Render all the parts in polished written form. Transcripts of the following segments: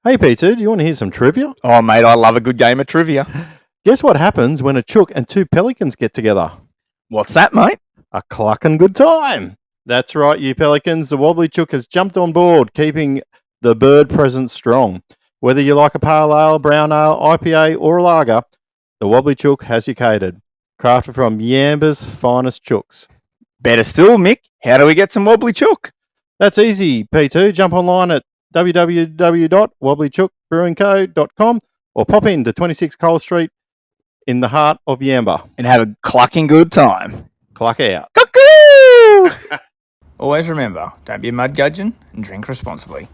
Hey P2, do you want to hear some trivia? Oh, mate, I love a good game of trivia. Guess what happens when a chook and two pelicans get together? What's that, mate? A clucking good time. That's right, you pelicans. The wobbly chook has jumped on board, keeping the bird presence strong. Whether you like a pale ale, brown ale, IPA, or a lager, the wobbly chook has you catered. Crafted from Yamba's finest chooks. Better still, Mick, how do we get some wobbly chook? That's easy, P2. Jump online at www.wobblychookbrewingco.com or pop into 26 Cole Street in the heart of Yamba. And have a clucking good time. Cluck out. Cuckoo! Always remember, don't be a mud gudgeon and drink responsibly.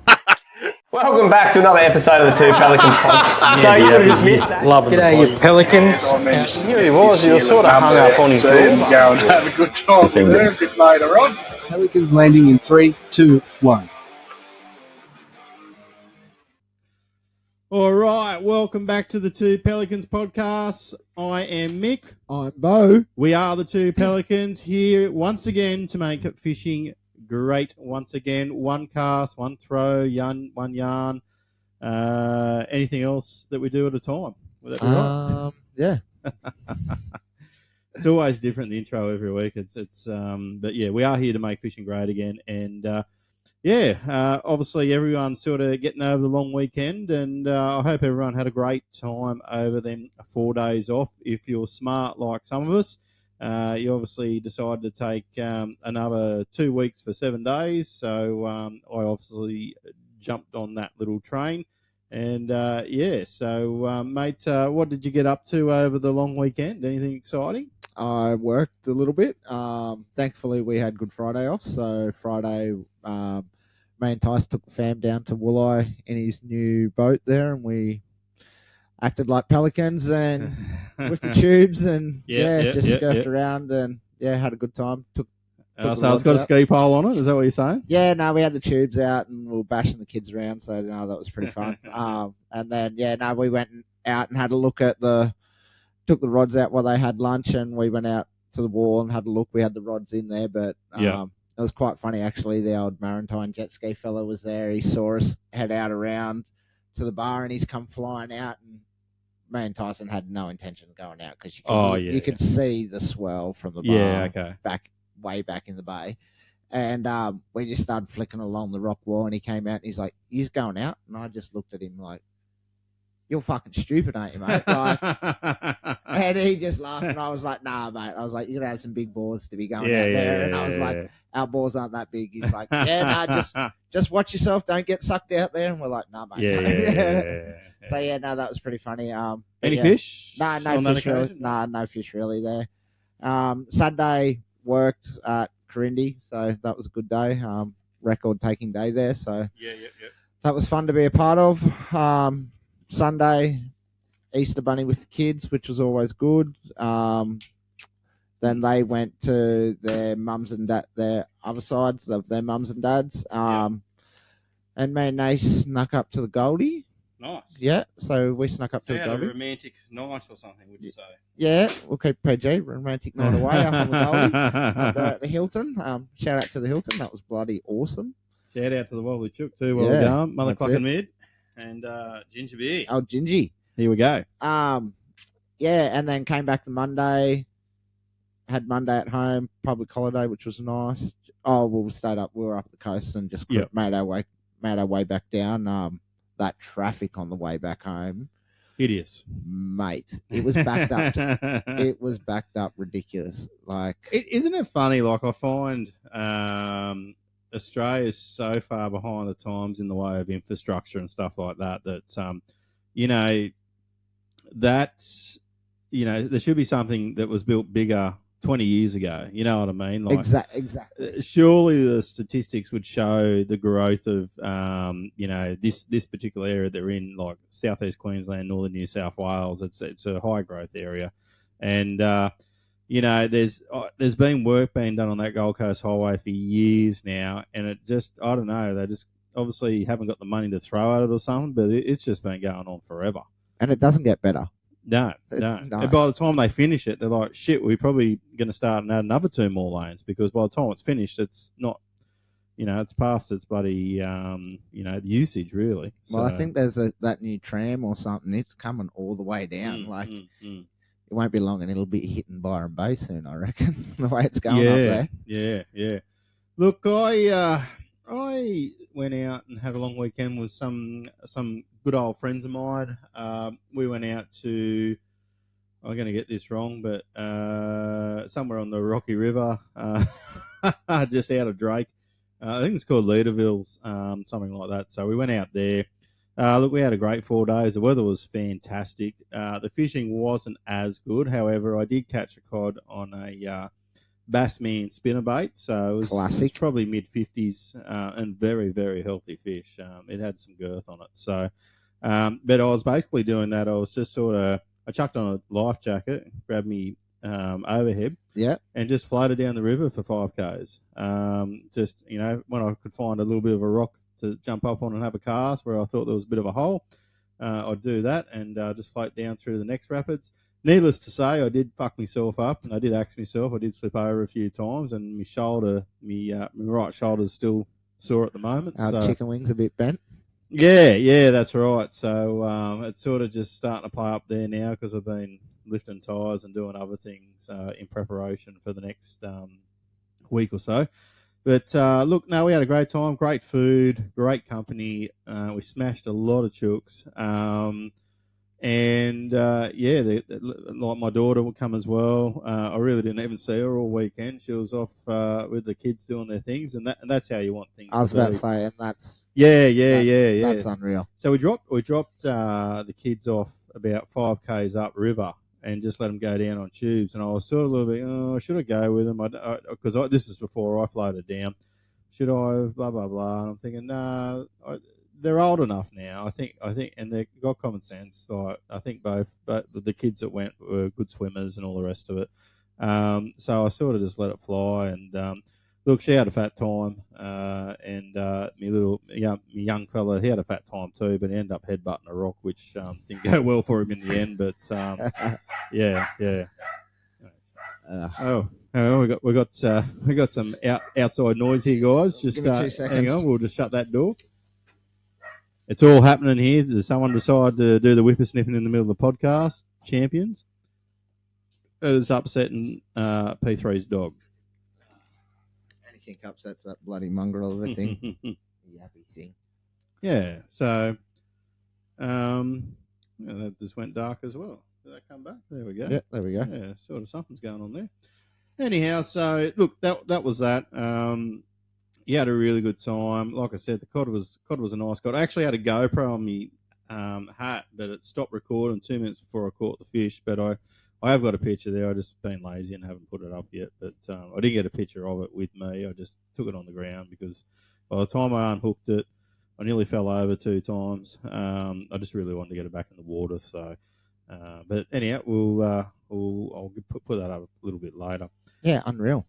Welcome back to another episode of the Two Pelicans Podcast. So you would have just missed that. G'day, you Pelicans. Here he was. You were sort of hung up on his Go and have a good time with her a bit later on. Pelicans landing in 3, 2, 1. All right, welcome back to the Two Pelicans Podcast. I am Mick. I'm Bo. We are the Two Pelicans here once again to make fishing great once again. One cast, one throw, one yarn, anything else that we do at a time. Would that be right? Yeah. It's always different, the intro every week. But yeah, we are here to make fishing great again. And obviously everyone's sort of getting over the long weekend, and I hope everyone had a great time over them 4 days off. If you're smart like some of us, you obviously decided to take another 2 weeks for 7 days. So I obviously jumped on that little train. And mate, what did you get up to over the long weekend? Anything exciting? I worked a little bit. Thankfully, we had Good Friday off. So Friday, me and Tice took the fam down to Wooleye in his new boat there, and we acted like pelicans and with the tubes and surfed around and had a good time. Took so it's got a ski pole on it. Is that what you're saying? Yeah, no, we had the tubes out and we were bashing the kids around, so that was pretty fun. And then we went out and had a look at took the rods out while they had lunch, and we went out to the wall and had a look. We had the rods in there, but it was quite funny actually. The old Maritime jet ski fella was there. He saw us head out around to the bar, and he's come flying out, and me and Tyson had no intention of going out because you could see the swell from the bar way back in the bay. And we just started flicking along the rock wall, and he came out and he's like, "You's going out?" And I just looked at him like, "You're fucking stupid, ain't you, mate?" And he just laughed, and I was like, "Nah, mate." I was like, "You're going to have some big balls to be going out there." And I was like, "Our balls aren't that big." He's like, just watch yourself. Don't get sucked out there. And we're like, "Nah, mate." So, that was pretty funny. Any fish? No fish really. No fish really there. Sunday worked at Corindi, so that was a good day. Record-taking day there, so that was fun to be a part of. Sunday, Easter bunny with the kids, which was always good. Then they went to their mums and their other sides of their mums and dads. And me and Nace snuck up to the Goldie. Nice. Yeah, so we snuck up to the Goldie. A romantic night or something, would you say? Yeah, we'll keep PG, romantic night away up on the Goldie, up there at the Hilton. Shout out to the Hilton, that was bloody awesome. Shout out to the Wobbly Chook too, well done. Mother Clucking Mid and Ginger Beer. Oh, Gingy. Here we go. And then came back the Monday, had Monday at home, public holiday, which was nice. Oh, well, we stayed up, we were up the coast and just made our way back down. That traffic on the way back home, hideous, mate. It was backed up. It was backed up, ridiculous. Like, isn't it funny? Like, I find Australia is so far behind the times in the way of infrastructure and stuff like that. That there should be something that was built bigger 20 years ago. You know what I mean? Like, exactly. Surely the statistics would show the growth of, this particular area they're in, like southeast Queensland, northern New South Wales. It's a high growth area, and there's been work being done on that Gold Coast Highway for years now, and it just, I don't know, they just obviously haven't got the money to throw at it or something, but it's just been going on forever, and it doesn't get better. No. And by the time they finish it, they're like, shit, we're probably going to start and add another 2 more lanes, because by the time it's finished, it's not, it's past its bloody usage really. Well, I So- think there's that new tram or something. It's coming all the way down. It won't be long, and it'll be hitting Byron Bay soon, I reckon. The way it's going up there. Yeah. Look, I went out and had a long weekend with some good old friends of mine. We went out to, I'm going to get this wrong, but somewhere on the Rocky River, just out of Drake. I think it's called Leaderville's, something like that. So we went out there. Look, we had a great 4 days. The weather was fantastic. The fishing wasn't as good. However, I did catch a cod on a Bassman spinnerbait. So it was probably mid-50s and very, very healthy fish. It had some girth on it. So, but I was basically doing that. I was just I chucked on a life jacket, grabbed me overhead, and just floated down the river for 5Ks. Just, when I could find a little bit of a rock to jump up on and have a cast where I thought there was a bit of a hole, I'd do that and just float down through the next rapids. Needless to say, I did fuck myself up, and I did axe myself. I did slip over a few times, and my shoulder, my right shoulder's still sore at the moment. Our chicken wings a bit bent. Yeah, that's right. So it's sort of just starting to play up there now because I've been lifting tyres and doing other things in preparation for the next week or so. But look, no, we had a great time, great food, great company. We smashed a lot of chooks. Like my daughter would come as well. I really didn't even see her all weekend. She was off with the kids doing their things, and that's how you want things. I was about to say, and that's that's unreal. So we dropped the kids off about 5Ks up river and just let them go down on tubes. And I was sort of a little bit, should I go with them? Because this is before I floated down. Should I? Blah blah blah. And I'm thinking, no. They're old enough now, I think, and they've got common sense. Like, I think both the kids that went were good swimmers and all the rest of it. So I sort of just let it fly. And look, she had a fat time, and my young fella, he had a fat time too, but he ended up headbutting a rock, which didn't go well for him in the end. But yeah. We got some outside noise here, guys. Just 2 seconds. Hang on, we'll just shut that door. It's all happening here. Does someone decide to do the whippersnipping in the middle of the podcast? Champions. It is upsetting P3's dog. Anything upsets that bloody mongrel of a thing. Yappy thing. Yeah. So, that just went dark as well. Did that come back? There we go. Yeah, there we go. Yeah, sort of something's going on there. Anyhow, so look, that was that. He had a really good time. Like I said, the cod was a nice cod. I actually had a GoPro on me hat, but it stopped recording 2 minutes before I caught the fish. But I have got a picture there. I just been lazy and haven't put it up yet. But I didn't get a picture of it with me. I just took it on the ground because by the time I unhooked it, I nearly fell over 2 times. I just really wanted to get it back in the water. So, but anyhow, I'll put that up a little bit later. Yeah, unreal.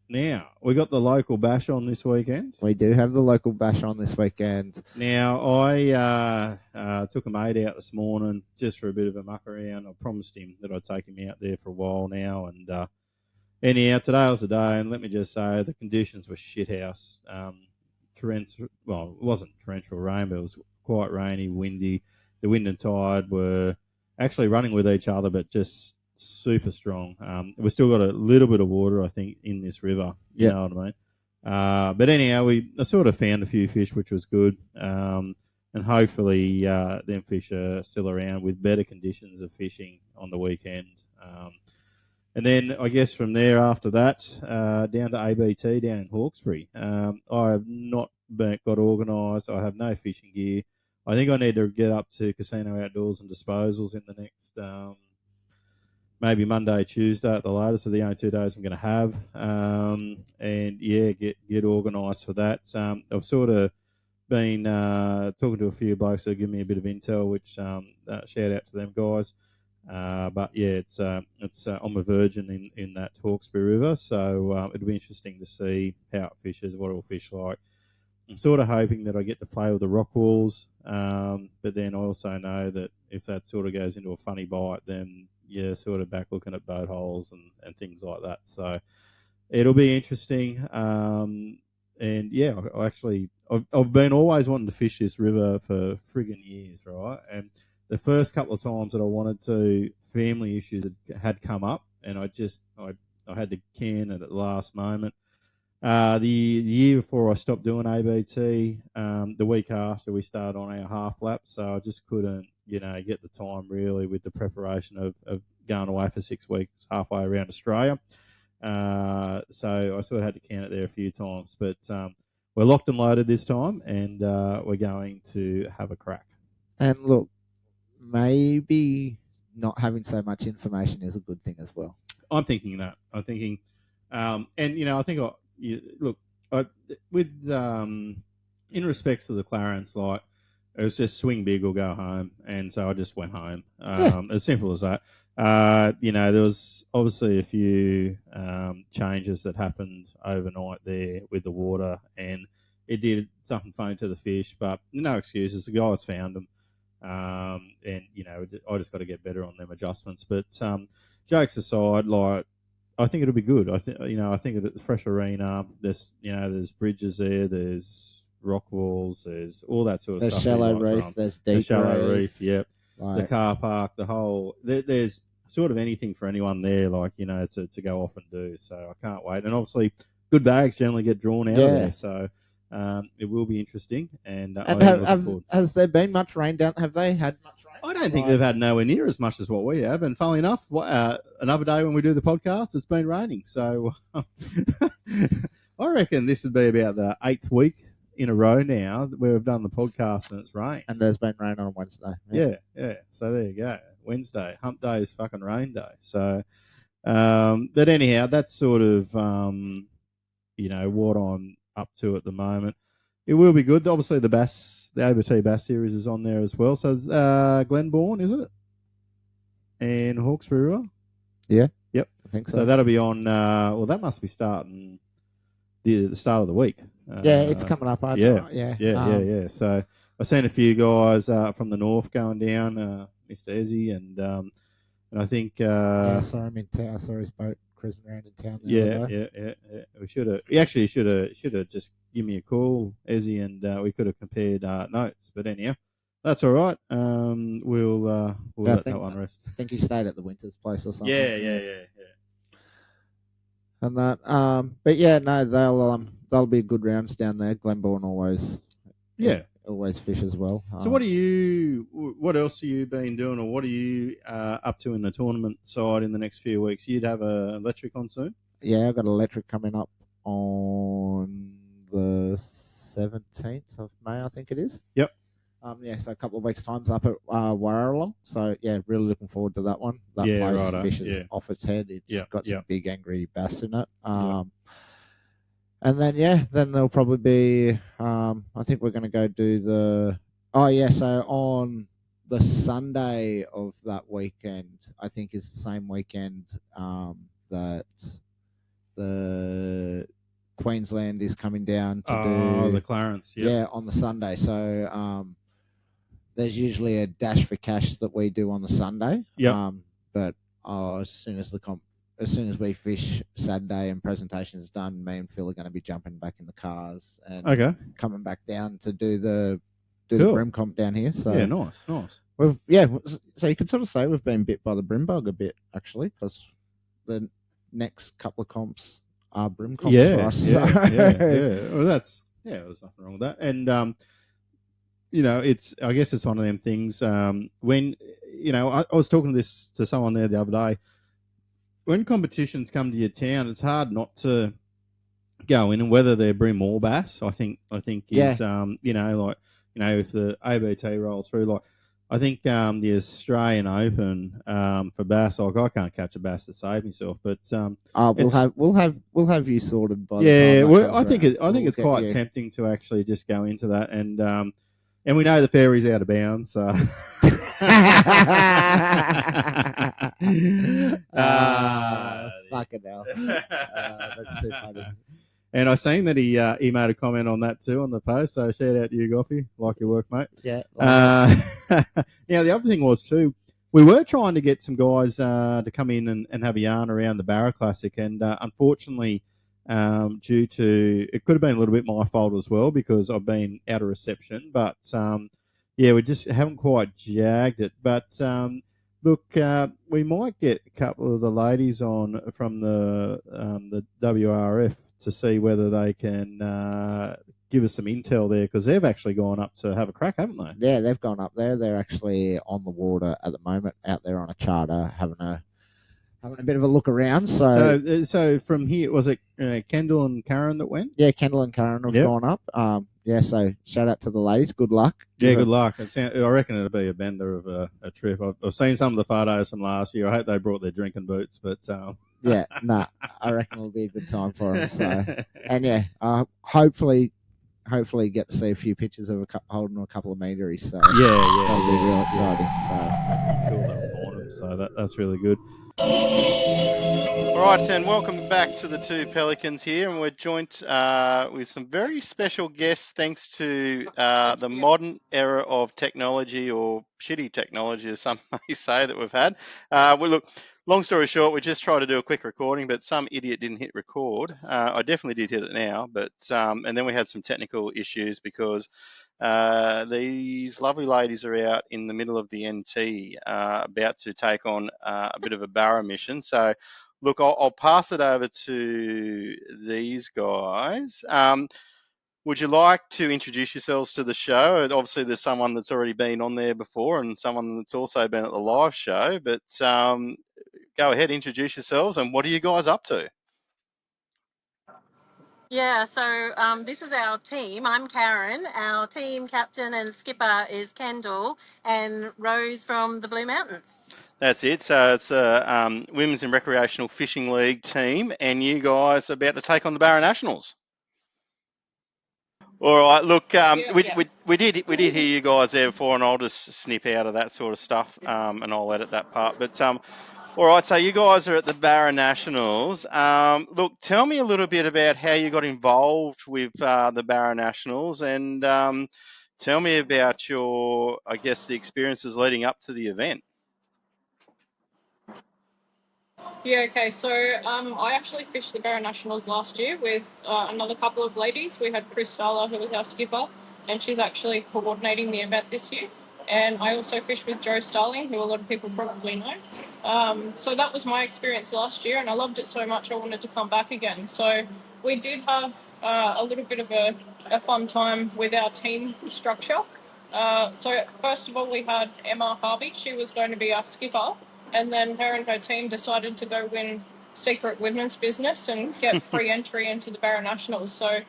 Now, we got the local bash on this weekend. We do have the local bash on this weekend. Now, I took a mate out this morning just for a bit of a muck around. I promised him that I'd take him out there for a while now. And anyhow, today was the day, and let me just say the conditions were shithouse. It wasn't torrential rain, but it was quite rainy, windy. The wind and tide were actually running with each other, but just super strong. We've still got a little bit of water, I think, in this river. You know what I mean? But anyhow, I sort of found a few fish, which was good. And hopefully them fish are still around with better conditions of fishing on the weekend. And then I guess from there after that, down to ABT down in Hawkesbury. I have not got organised. I have no fishing gear. I think I need to get up to Casino Outdoors and Disposals in the next... maybe Monday, Tuesday at the latest are the only 2 days I'm going to have. And yeah, get organised for that. I've sort of been talking to a few blokes that give me a bit of intel, which shout out to them guys. But yeah, it's I'm a virgin in that Hawkesbury River, so it'll be interesting to see how it fishes, what it'll fish like. I'm sort of hoping that I get to play with the rock walls, but then I also know that if that sort of goes into a funny bite, then you're sort of back looking at boat holes and things like that. So it'll be interesting. And yeah, I've been always wanting to fish this river for friggin' years, right? And the first couple of times that I wanted to, family issues had come up, and I had to can it at the last moment. The year before I stopped doing ABT, the week after we started on our half lap, so I just couldn't, get the time really with the preparation of going away for 6 weeks halfway around Australia. So I sort of had to can it there a few times, but we're locked and loaded this time, and we're going to have a crack. And look, maybe not having so much information is a good thing as well. I'm thinking that. I think, in respects to the Clarence, like, it was just swing big or go home, and so I just went home. As simple as that. There was obviously a few changes that happened overnight there with the water, and it did something funny to the fish, but no excuses. The guys found them, and I just got to get better on them adjustments. But jokes aside, like, I think it'll be good. I think it's fresh arena. There's bridges there. There's rock walls. There's all that sort of there's stuff. Shallow reef. There's deep shallow reef. Yep. Like, the car park. The whole. There's sort of anything for anyone there, like, to go off and do. So I can't wait. And obviously, good bags generally get drawn out of there. So it will be interesting. And has there been much rain down? Have they had much rain? I don't think they've had nowhere near as much as what we have. And funnily enough, another day when we do the podcast, it's been raining. So I reckon this would be about the 8th week in a row now where we've done the podcast and it's rained. And there's been rain on Wednesday. Yeah. So there you go. Wednesday, hump day is fucking rain day. So, but anyhow, that's sort of, what I'm up to at the moment. It will be good. Obviously, the ABT Bass Series is on there as well. So, Glenbourne, is it? And Hawkesbury River? Yeah. Yep. I think so. So that'll be on, that must be starting the start of the week. Yeah, it's coming up. Yeah. So I've seen a few guys from the north going down, Mr. Ezzy, and I think... I saw him in town. I saw his boat cruising around in town. Yeah. We should have... He actually should have just given me a call, Ezzy, and we could have compared notes. But anyhow, that's all right. We'll let that one rest. I think he stayed at the Winters place or something. Yeah. And that, but yeah, no, they'll be good rounds down there. Glenbourne always fish as well. So what else have you been doing, or what are you up to in the tournament side in the next few weeks? You'd have a electric on soon? Yeah, I've got electric coming up on the 17th of May, I think it is. Yep. So a couple of weeks' time's up at Warralong. So yeah, really looking forward to that one. That place fishes off its head. It's got some big angry bass in it. And then then there'll probably be. I think we're going to go do the. So on the Sunday of that weekend, I think is the same weekend that the Queensland is coming down to do the Clarence. Yeah, on the Sunday. So there's usually a dash for cash that we do on the Sunday. Yeah. But as soon as we fish Saturday and presentation is done, me and Phil are going to be jumping back in the cars and coming back down to do the brim comp down here. So yeah, nice. So you could sort of say we've been bit by the brim bug a bit actually, because the next couple of comps are brim comps for us. Yeah. Well, there's nothing wrong with that. And I guess it's one of them things. When I was talking to someone there the other day. When competitions come to your town, it's hard not to go in, and whether they're brim or bass, I think is if the ABT rolls through, like I think the Australian Open for bass, like I can't catch a bass to save myself, but we'll have you sorted by the time. Well, I think it's quite tempting to actually just go into that, and we know the ferry's out of bounds, so. Fucking hell. That's too funny. And I seen that he made a comment on that too on the post, so shout out to you, Goffy. Like your work, mate. Yeah. Now, the other thing was too, we were trying to get some guys to come in and have a yarn around the Barra Classic, and unfortunately, due to it could have been a little bit my fault as well because I've been out of reception. But yeah, we just haven't quite jagged it. But look, we might get a couple of the ladies on from the WRF to see whether they can give us some intel there because they've actually gone up to have a crack, haven't they? Yeah, they've gone up there. They're actually on the water at the moment, out there on a charter, having a bit of a look around. So from here, was it Kendall and Karen that went? Yeah, Kendall and Karen have gone up. Yeah, so shout out to the ladies. Good luck. Yeah, good luck. I reckon it'll be a bender of a trip. I've seen some of the photos from last year. I hope they brought their drinking boots, but yeah, I reckon it'll be a good time for them. So, and yeah, hopefully get to see a few pictures of holding a couple of meteries. So yeah, that'll be real exciting. So I'm sure they'll find them. So that's really good. All right, and welcome back to the Two Pelicans here, and we're joined with some very special guests thanks to the modern era of technology, or shitty technology, as some may say, that we've had. Well, look, long story short, we just tried to do a quick recording, but some idiot didn't hit record. I definitely did hit it now, but and then we had some technical issues because these lovely ladies are out in the middle of the NT about to take on a bit of a Barra mission. So, look, I'll pass it over to these guys. Would you like to introduce yourselves to the show? Obviously, there's someone that's already been on there before and someone that's also been at the live show. But go ahead, introduce yourselves, and what are you guys up to? Yeah, so this is our team. I'm Karen. Our team captain and skipper is Kendall, and Rose from the Blue Mountains. That's it. So it's a Women's and Recreational Fishing League team, and you guys are about to take on the Barra Nationals. All right. Look, we did hear you guys there before, and I'll just snip out of that sort of stuff, and I'll edit that part. But all right. So you guys are at the Barra Nationals. Look, tell me a little bit about how you got involved with the Barra Nationals, and tell me about the experiences leading up to the event. Yeah, okay. So I actually fished the Barra Nationals last year with another couple of ladies. We had Chris Starler, who was our skipper, and she's actually coordinating the event this year. And I also fished with Joe Starling, who a lot of people probably know. So that was my experience last year, and I loved it so much I wanted to come back again. So we did have a little bit of a fun time with our team structure. So first of all, we had Emma Harvey. She was going to be our skipper. And then her and her team decided to go win Secret Women's Business and get free entry into the Barra Nationals. So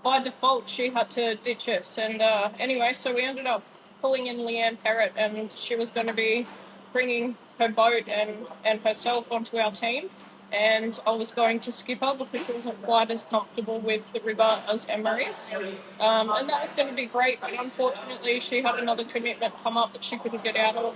by default, she had to ditch us. And anyway, so we ended up pulling in Leanne Perrott, and she was going to be bringing her boat and herself onto our team. And I was going to skip her because she wasn't quite as comfortable with the river as Emma is. And that was going to be great, but unfortunately she had another commitment come up that she couldn't get out of,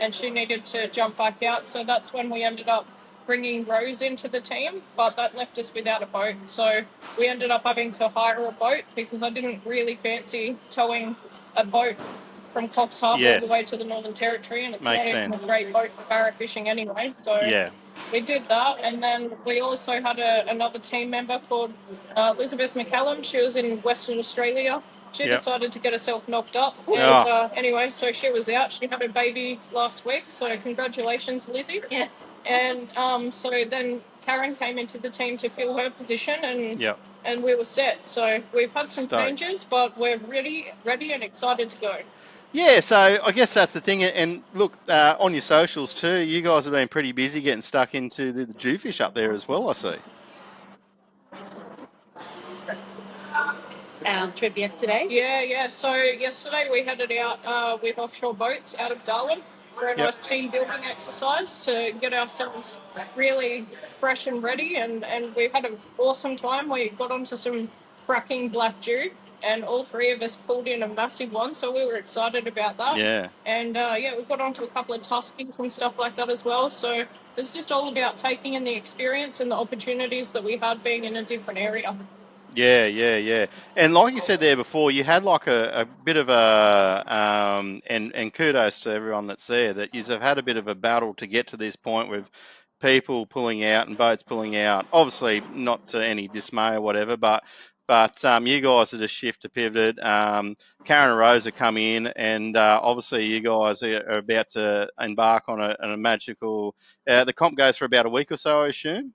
and she needed to jump back out. So that's when we ended up bringing Rose into the team, but that left us without a boat. So we ended up having to hire a boat because I didn't really fancy towing a boat from Coffs Harbour all the way to the Northern Territory, and it's not even a great boat for barra fishing anyway. So we did that, and then we also had another team member called Elizabeth McCallum. She was in Western Australia. She decided to get herself knocked up, and anyway, so she was out. She had a baby last week, so congratulations, Lizzie. Yeah. And so then Karen came into the team to fill her position, and we were set. So we've had some changes, but we're ready and excited to go. Yeah, so I guess that's the thing. And look, on your socials too, you guys have been pretty busy getting stuck into the Jewfish up there as well, I see. Our trip yesterday? Yeah. So yesterday we headed out with offshore boats out of Darwin for a nice team building exercise to get ourselves really fresh and ready. And we had an awesome time. We got onto some cracking black dew, and all three of us pulled in a massive one, so we were excited about that. Yeah. And we got onto a couple of tuskies and stuff like that as well. So it's just all about taking in the experience and the opportunities that we had being in a different area. Yeah. And like you said there before, you had like a bit of a and kudos to everyone that's there, that you have had a bit of a battle to get to this point with people pulling out and boats pulling out. Obviously, not to any dismay or whatever, but you guys have just shifted, pivoted. Karen and Rose have come in, and obviously you guys are about to embark on a magical. The comp goes for about a week or so, I assume.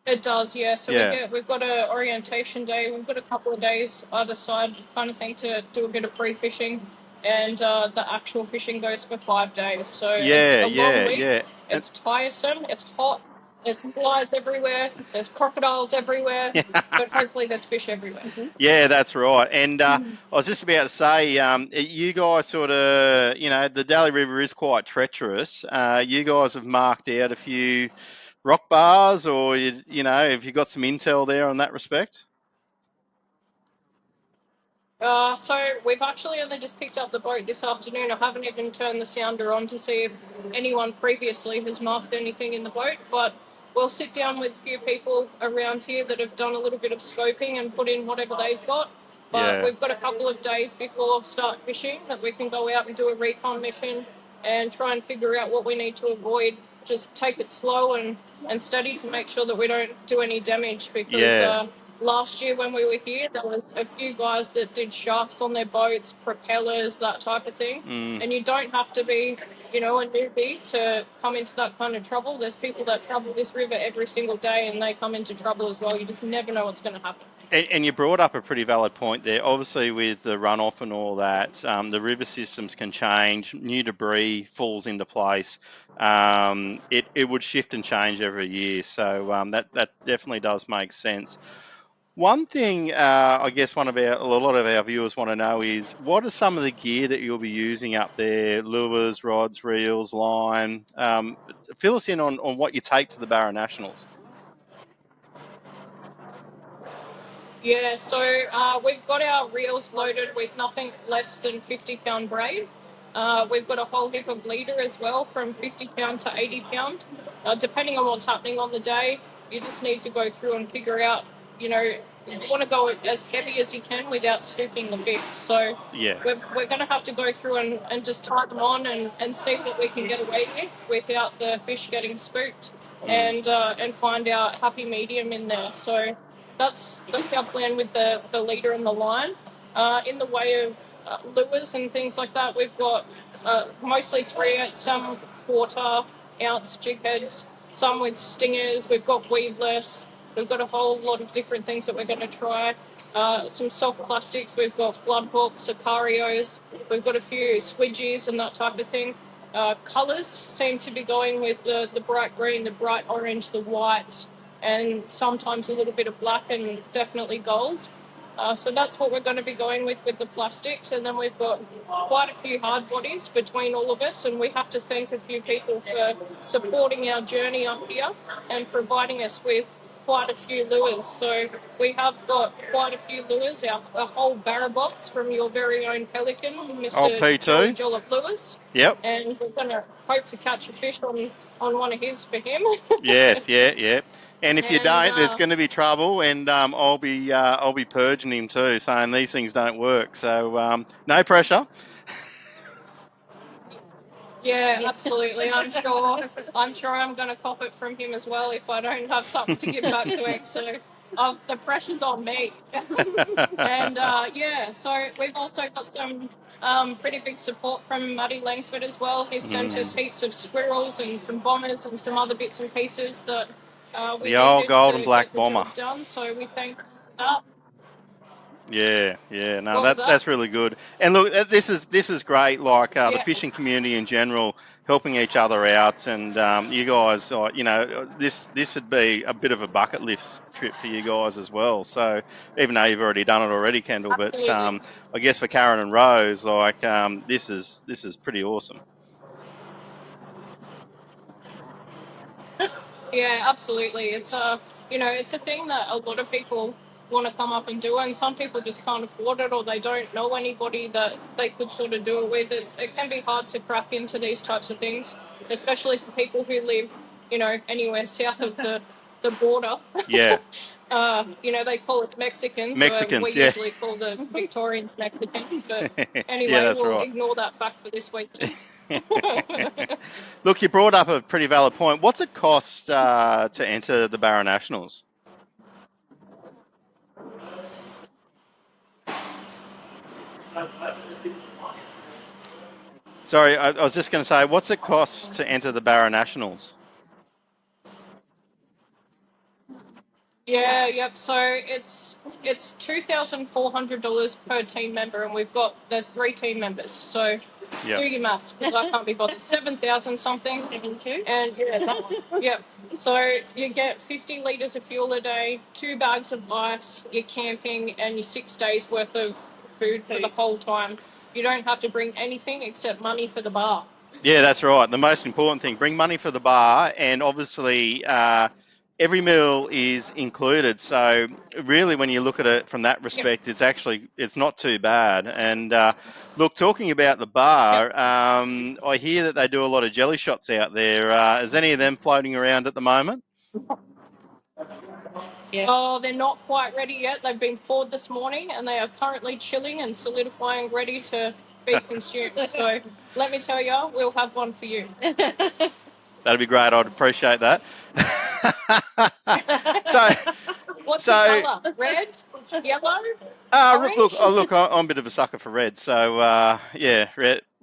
It does, yeah. So Yeah. we've got a orientation day. We've got a couple of days either side, kind of thing, to do a bit of pre-fishing, and the actual fishing goes for 5 days. So it's Yeah, a long yeah, week. yeah. It's tiresome. It's hot. There's flies everywhere. There's crocodiles everywhere. But hopefully there's fish everywhere. Yeah, that's right. And I was just about to say, you guys sort of, the Daly River is quite treacherous. You guys have marked out a few rock bars, or have you got some intel there on that respect? So we've actually only just picked up the boat this afternoon. I haven't even turned the sounder on to see if anyone previously has marked anything in the boat, but we'll sit down with a few people around here that have done a little bit of scoping and put in whatever they've got. But Yeah, we've got a couple of days before start fishing that we can go out and do a recon mission and try and figure out what we need to avoid. Just take it slow and steady to make sure that we don't do any damage, because yeah, last year when we were here, there was a few guys that did shafts on their boats, propellers, that type of thing. And you don't have to be, a newbie to come into that kind of trouble. There's people that travel this river every single day and they come into trouble as well. You just never know what's going to happen. And you brought up a pretty valid point there. Obviously, with the runoff and all that, the river systems can change. New debris falls into place. It would shift and change every year. So that definitely does make sense. One thing I guess a lot of our viewers want to know is, what are some of the gear that you'll be using up there? Lures, rods, reels, line. Fill us in on what you take to the Barra Nationals. Yeah, so we've got our reels loaded with nothing less than 50-pound braid. We've got a whole heap of leader as well, from 50-pound to 80-pound. Depending on what's happening on the day, you just need to go through and figure out, you want to go as heavy as you can without spooking the fish. So Yeah. we're going to have to go through and just tie them on and see what we can get away with without the fish getting spooked, and find our happy medium in there. So that's our plan with the leader and the line. In the way of lures and things like that, we've got mostly 3/8, some 1/4 ounce jig heads, some with stingers. We've got weedless. We've got a whole lot of different things that we're going to try. Some soft plastics. We've got blood hawks, sicarios. We've got a few squidgies and that type of thing. Colours seem to be going with the bright green, the bright orange, the white, and sometimes a little bit of black, and definitely gold. So that's what we're going to be going with the plastics. And then we've got quite a few hard bodies between all of us, and we have to thank a few people for supporting our journey up here and providing us with quite a few lures. So we have got quite a few lures, a whole Barra box from your very own Pelican, Mr. P2. Jolly Jollop Lewis. Yep. And we're going to hope to catch a fish on one of his for him. Yes, yeah. And if you And, don't, there's going to be trouble, and I'll be purging him too, saying these things don't work. So no pressure. Yeah, absolutely. I'm sure I'm going to cop it from him as well if I don't have something to give back to him. So the pressure's on me. And so we've also got some pretty big support from Matty Langford as well. He's sent us heaps of squirrels and some bombers and some other bits and pieces that we The old needed gold to and black get the bomber. job done. So we thank that. Yeah. No, What was that? that's really good. And look, this is great. Like the Yeah. fishing community in general, helping each other out, and you guys, this would be a bit of a bucket list trip for you guys as well. So even though you've already done it already, Kendall, but Absolutely. I guess for Karen and Rose, this is pretty awesome. Yeah, absolutely. It's a thing that a lot of people want to come up and do, and some people just can't afford it, or they don't know anybody that they could sort of do it with. It can be hard to crack into these types of things, especially for people who live, anywhere south of the border. Yeah. They call us Mexicans. Mexicans, We yeah. usually call the Victorians Mexicans, but Yeah, anyway, that's we'll right. ignore that fact for this week too. Look, you brought up a pretty valid point. What's it cost to enter the Barra Nationals? Sorry, I was just going to say, what's it cost to enter the Barra Nationals? Yeah, yep. So it's $2,400 per team member, and there's 3 team members. So do your maths, because I can't be bothered. 7,000 something. 7,200. And yeah, that one. Yep. So you get 50 litres of fuel a day, 2 bags of ice, your camping, and your 6 days worth of food for the whole time. You don't have to bring anything except money for the bar. Yeah, that's right. The most important thing, bring money for the bar, and obviously every meal is included. So really, when you look at it from that respect, it's not too bad. And look, talking about the bar, I hear that they do a lot of jelly shots out there. Is any of them floating around at the moment? Yeah. Oh, they're not quite ready yet. They've been poured this morning, and they are currently chilling and solidifying, ready to be consumed. So let me tell you, we'll have one for you. That'd be great. I'd appreciate that. What's the colour? Red? Yellow? Orange? Look, I'm a bit of a sucker for red. So,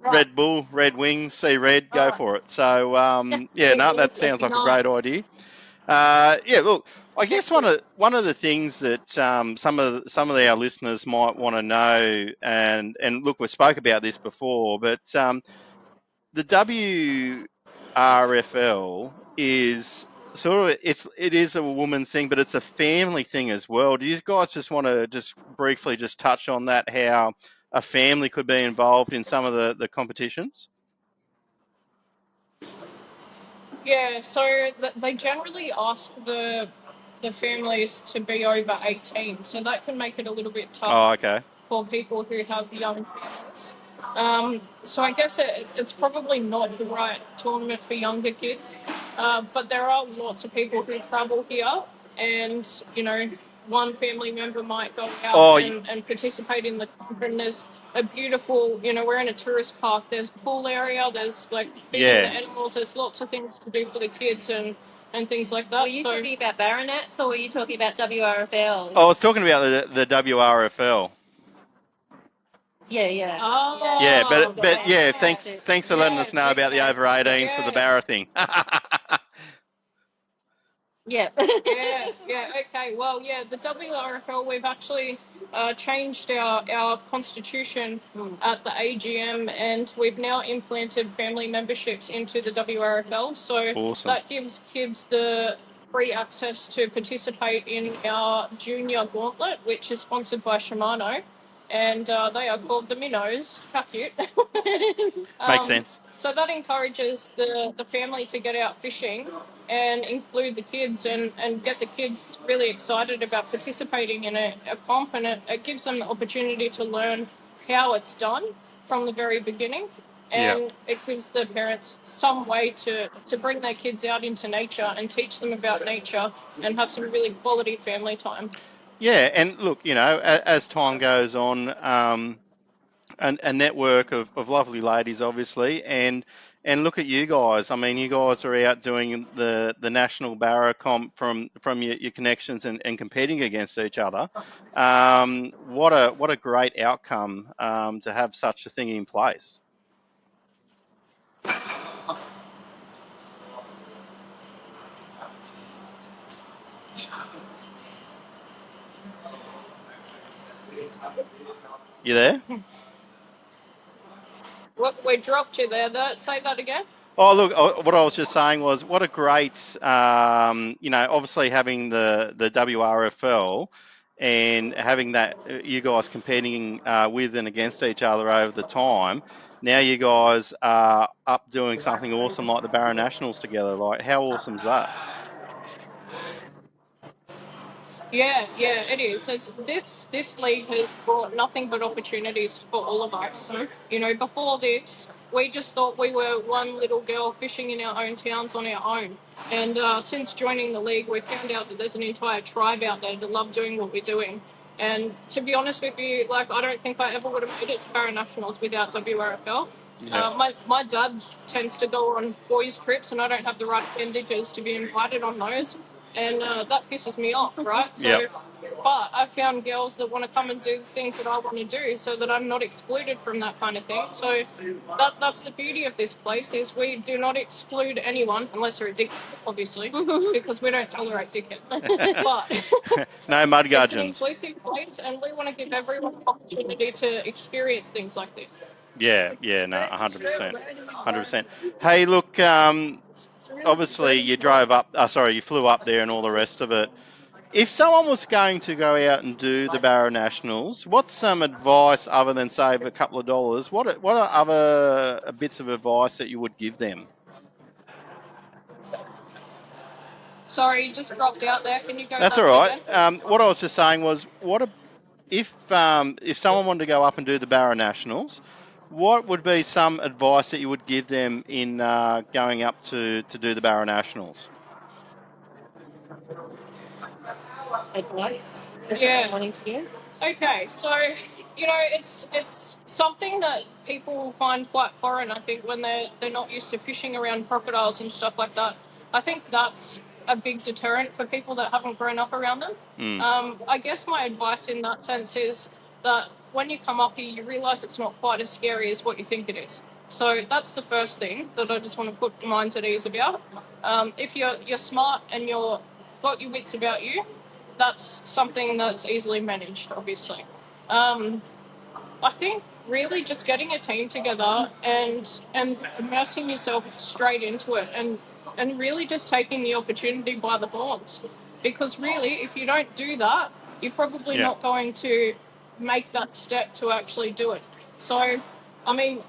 Red Bull, Red Wings, see red, go for it. So, that sounds like a great idea. Look, I guess one of the things that some of our listeners might want to know, and look, we spoke about this before, but the WRFL is it is a woman's thing, but it's a family thing as well. Do you guys just want to just briefly just touch on that, how a family could be involved in some of the competitions? Yeah, so they generally ask the families to be over 18, so that can make it a little bit tough. Oh, okay. For people who have young families. So I guess it's probably not the right tournament for younger kids, but there are lots of people who travel here, and one family member might go out and participate in the and there's a beautiful, we're in a tourist park, there's a pool area, there's feeding the animals, there's lots of things to do for the kids and things like that. Were you talking about Baronets or were you talking about WRFL? I was talking about the WRFL. Yeah. Oh, yeah, but yeah, thanks for letting us know about the over 18s for the Barra thing. Yeah. Okay. Well, the WRFL, we've actually changed our constitution at the AGM, and we've now implanted family memberships into the WRFL. So awesome. That gives kids the free access to participate in our junior gauntlet, which is sponsored by Shimano. And they are called the Minnows. How cute. Makes sense. So that encourages the family to get out fishing and include the kids and get the kids really excited about participating in a comp, and it gives them the opportunity to learn how it's done from the very beginning. And it gives the parents some way to bring their kids out into nature and teach them about nature and have some really quality family time. Yeah, and look, as time goes on, a network of lovely ladies, obviously, and look at you guys. I mean, you guys are out doing the national Barra comp from your connections and competing against each other. What a great outcome to have such a thing in place. You there? We dropped you there. Say that again. Oh, look, what I was just saying was what a great, obviously having the WRFL and having that, you guys competing with and against each other over the time. Now you guys are up doing something awesome like the Barra Nationals together. Like, how awesome is that? Yeah, it is. This league has brought nothing but opportunities for all of us. Before this, we just thought we were one little girl fishing in our own towns on our own. And since joining the league, we found out that there's an entire tribe out there that love doing what we're doing. And to be honest with you, I don't think I ever would have made it to Barra Nationals without WRFL. My dad tends to go on boys' trips, and I don't have the right appendages to be invited on those, and that pisses me off, right? So, but I've found girls that want to come and do the things that I want to do, so that I'm not excluded from that kind of thing. So that's the beauty of this place, is we do not exclude anyone unless they're a dickhead, obviously, because we don't tolerate dickheads. But No mud it's an gudgeons. inclusive place, and we want to give everyone an opportunity to experience things like this. Yeah, no, 100%. 100%. Hey, look, obviously you you flew up there and all the rest of it. If someone was going to go out and do the Barra Nationals, what's some advice other than save a couple of dollars? What are other bits of advice that you would give them? Sorry, you just dropped out there. Can you go That's that all right. again? What I was just saying was, if someone wanted to go up and do the Barra Nationals, what would be some advice that you would give them in going up to do the Barra Nationals? Yeah. Okay, so it's something that people find quite foreign. I think when they're not used to fishing around crocodiles and stuff like that. I think that's a big deterrent for people that haven't grown up around them. I guess my advice in that sense is that when you come up here, you realise it's not quite as scary as what you think it is. So that's the first thing that I just want to put minds at ease about. If you're smart and you're got your wits about you, that's something that's easily managed, obviously. I think really just getting a team together and immersing yourself straight into it and really just taking the opportunity by the horns. Because really, if you don't do that, you're probably not going to make that step to actually do it. So, I mean,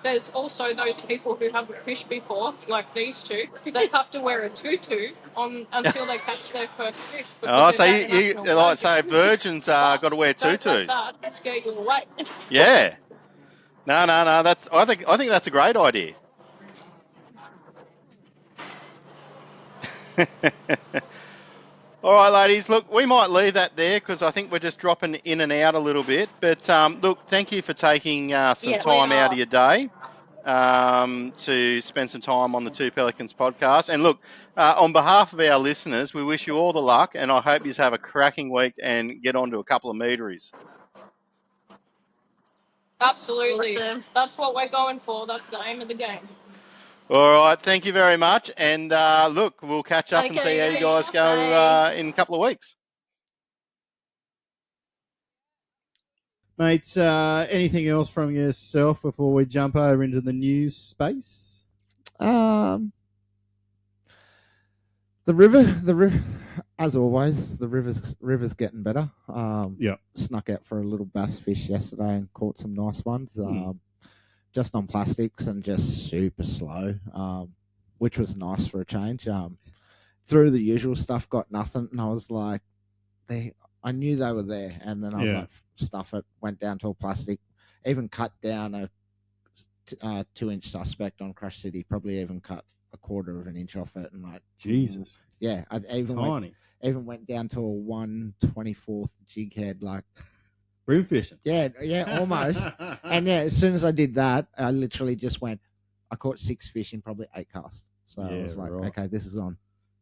there's also those people who haven't fished before, like these two. They have to wear a tutu on until they catch their first fish. Oh, Because so they're you international like say virgins. virgins got to wear Don't let tutus? that scare you away. Yeah. No. That's I think that's a great idea. All right, ladies. Look, we might leave that there because I think we're just dropping in and out a little bit. But look, thank you for taking some time out of your day to spend some time on the Two Pelicans podcast. And look, on behalf of our listeners, we wish you all the luck, and I hope you have a cracking week and get on to a couple of meteries. Absolutely. That's what we're going for. That's the aim of the game. All right, thank you very much. And look, we'll catch up and see how you guys go in a couple of weeks. Mates, anything else from yourself before we jump over into the news space? The river, as always, the river's getting better. Snuck out for a little bass fish yesterday and caught some nice ones. Just on plastics and just super slow, which was nice for a change. Through the usual stuff, got nothing, and I was like, I knew they were there, and then I was like, stuff it. Went down to all plastic, even cut down a 2-inch suspect on Crush City. Probably even cut a quarter of an inch off it, and like Jesus, yeah, I tiny. Went down to a 1/24 jig head, like broom fishing. Yeah, almost. And yeah, as soon as I did that, I literally just went. I caught 6 fish in probably 8 casts. So I was like, okay, this is on.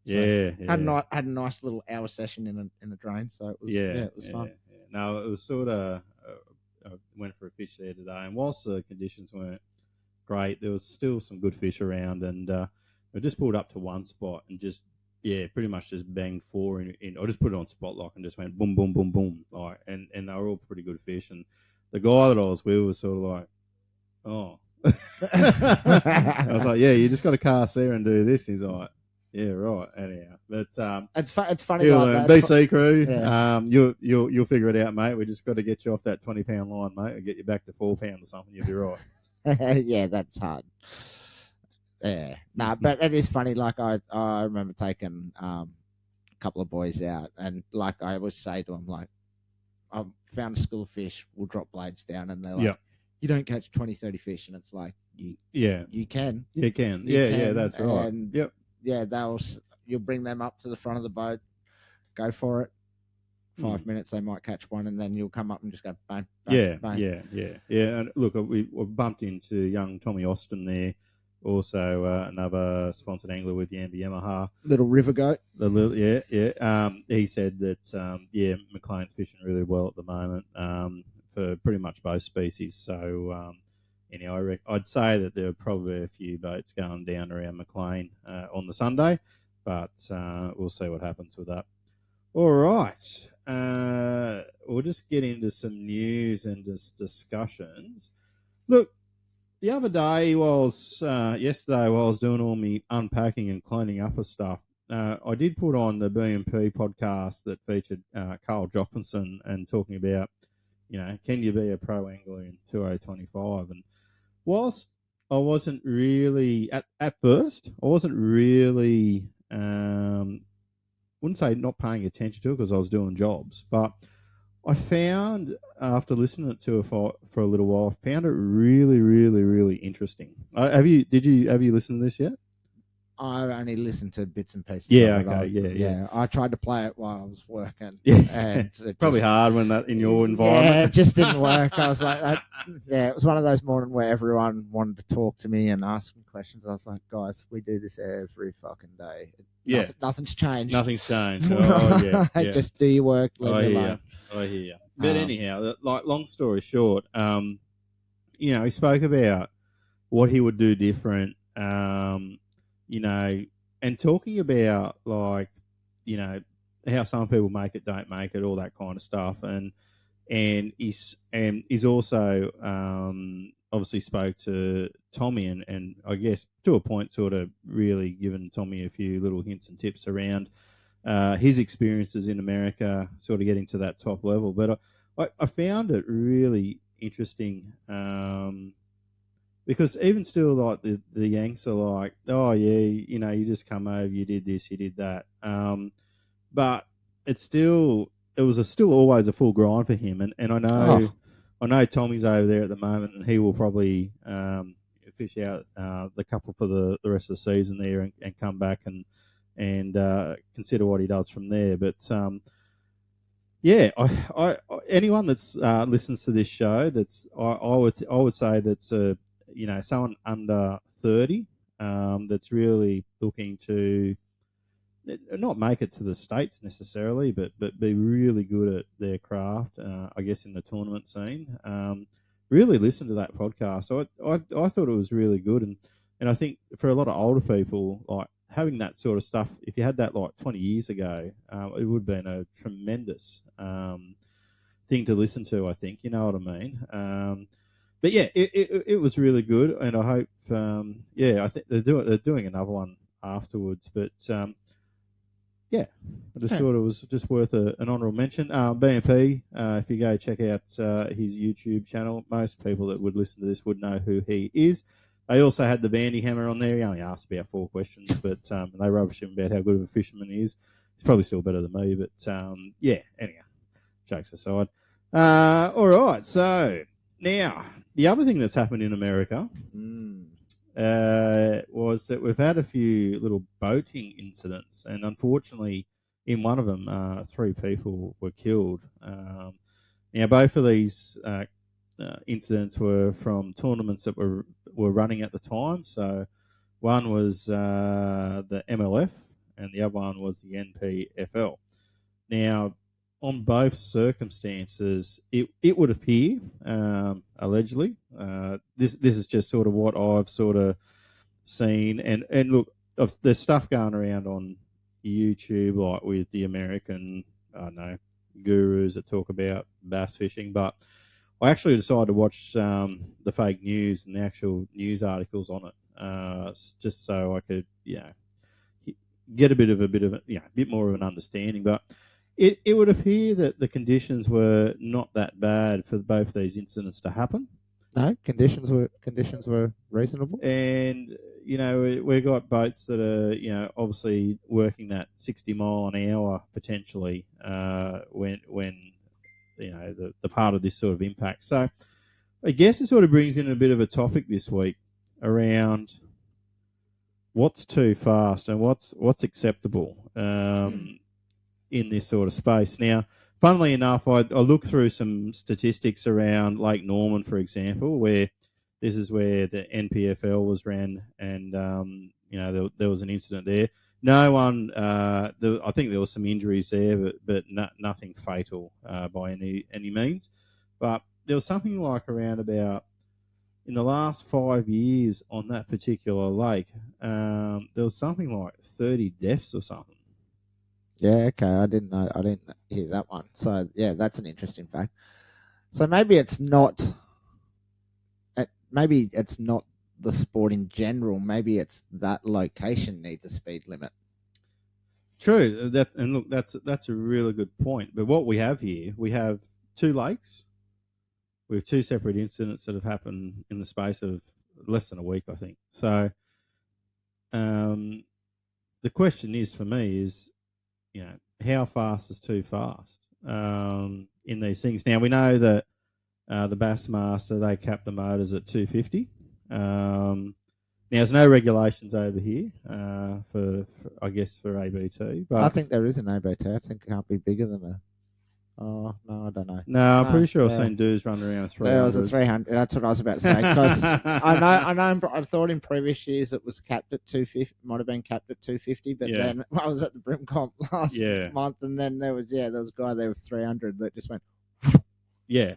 So had a nice little hour session in a drain. So it was it was fun. Yeah. No, it was sort of. I went for a fish there today, and whilst the conditions weren't great, there was still some good fish around, and I just pulled up to one spot and just pretty much just banged 4 in. I just put it on spot lock and just went boom, boom, boom, boom, like, and they were all pretty good fish. And the guy that I was with was sort of like, oh, I was like, yeah, you just got to cast there and do this. He's like, yeah, right. Anyhow, but it's funny like that. BC crew, you'll figure it out, mate. We just got to get you off that 20-pound line, mate, and get you back to 4 pound or something. You'll be right. Yeah, that's hard. Yeah, but it is funny. Like I remember taking a couple of boys out, and like I always say to them, like, I've found a school of fish. We'll drop blades down, and they're like, you don't catch 20, 30 fish, and it's like you can. You can. Yeah, that's right. And you'll bring them up to the front of the boat, go for it, 5 minutes, they might catch one, and then you'll come up and just go bang, bang, bang. Yeah. And look, we bumped into young Tommy Austin there, also another sponsored angler with Yamba Yamaha. Little river goat. He said that McLean's fishing really well at the moment for pretty much both species. So I'd say that there are probably a few boats going down around McLean on the Sunday, but we'll see what happens with that. All right. We'll just get into some news and discussions. Look, the other day yesterday while I was doing all my unpacking and cleaning up of stuff, I did put on the BMP podcast that featured Carl Jocumsen and talking about, can you be a pro angler in 2025? And whilst I wasn't really, at first, I wasn't really... wouldn't say not paying attention to it because I was doing jobs, but I found after listening to it for a little while, I found it really, really, really interesting. Have you listened to this yet? I only listened to bits and pieces. Yeah, of it. okay, yeah. I tried to play it while I was working. Yeah. And it probably hard when that in your environment. Yeah, it just didn't work. I was like, it was one of those mornings where everyone wanted to talk to me and ask me questions. I was like, guys, we do this every fucking day. Nothing's changed. Nothing's changed. Oh, yeah. Just do your work. Leave me alone. I hear you. But anyhow, long story short, he spoke about what he would do different, and talking about how some people make it, don't make it, all that kind of stuff, and he's also obviously spoke to Tommy and I guess to a point sort of really given Tommy a few little hints and tips around his experiences in America, sort of getting to that top level. But I found it really interesting because even still, like the Yanks are like, oh yeah, you just come over, you did this, you did that, but it was still always a full grind for him, and I know Tommy's over there at the moment, and he will probably fish out the couple for the rest of the season there and come back and consider what he does from there. But I anyone that's listens to this show, I would say that's someone under 30 that's really looking to not make it to the States necessarily, but be really good at their craft, I guess, in the tournament scene. Really listen to that podcast. So I thought it was really good, and I think for a lot of older people, like having that sort of stuff, if you had that like 20 years ago, it would have been a tremendous thing to listen to, I think. You know what I mean? But yeah, it was really good, and I hope, I think they're doing another one afterwards, but I just thought it was just worth an honourable mention. BMP, if you go check out his YouTube channel, most people that would listen to this would know who he is. They also had the Bandy Hammer on there. He only asked about 4 questions, but they rubbish him about how good of a fisherman he is. He's probably still better than me, but anyhow, jokes aside. All right, so now the other thing that's happened in America was that we've had a few little boating incidents, and unfortunately, in one of them, 3 people were killed. Now, both of these incidents were from tournaments that were running at the time. So, one was the MLF, and the other one was the NPFL. Now, on both circumstances, it would appear, allegedly, this is just sort of what I've sort of seen, and look, there's stuff going around on YouTube, like with the American, I don't know, gurus that talk about bass fishing, but I actually decided to watch the fake news and the actual news articles on it, just so I could, get a bit more of an understanding, but it would appear that the conditions were not that bad for both of these incidents to happen. No, conditions were reasonable. And, we've got boats that are, obviously working that 60 mile an hour potentially when the part of this sort of impact. So I guess it sort of brings in a bit of a topic this week around what's too fast and what's acceptable in this sort of space. Now, funnily enough, I looked through some statistics around Lake Norman, for example, where this is where the NPFL was ran, and there was an incident there. No one, I think there was some injuries there, but nothing fatal by any means. But there was something like around about in the last 5 years on that particular lake, there was something like 30 deaths or something. Yeah, okay. I didn't know. I didn't hear that one. So yeah, that's an interesting fact. So maybe it's not. Maybe it's not the sport in general. Maybe it's that location needs a speed limit. True. That's a really good point. But what we have here, we have 2 lakes. We have 2 separate incidents that have happened in the space of less than a week, I think. So, the question is for me is, how fast is too fast in these things? Now we know that the Bassmaster, they cap the motors at 250. Now there's no regulations over here for I guess for ABT, but I think there is an ABT. I think it can't be bigger than a. Oh no, I don't know. No, I'm pretty sure I've seen dudes running around 300. There was a 300. That's what I was about to say. Because I know. I thought in previous years it was capped at 250. Might have been capped at 250. But then I was at the Brim Comp last month, and then there was a guy there with 300 that just went. Yeah.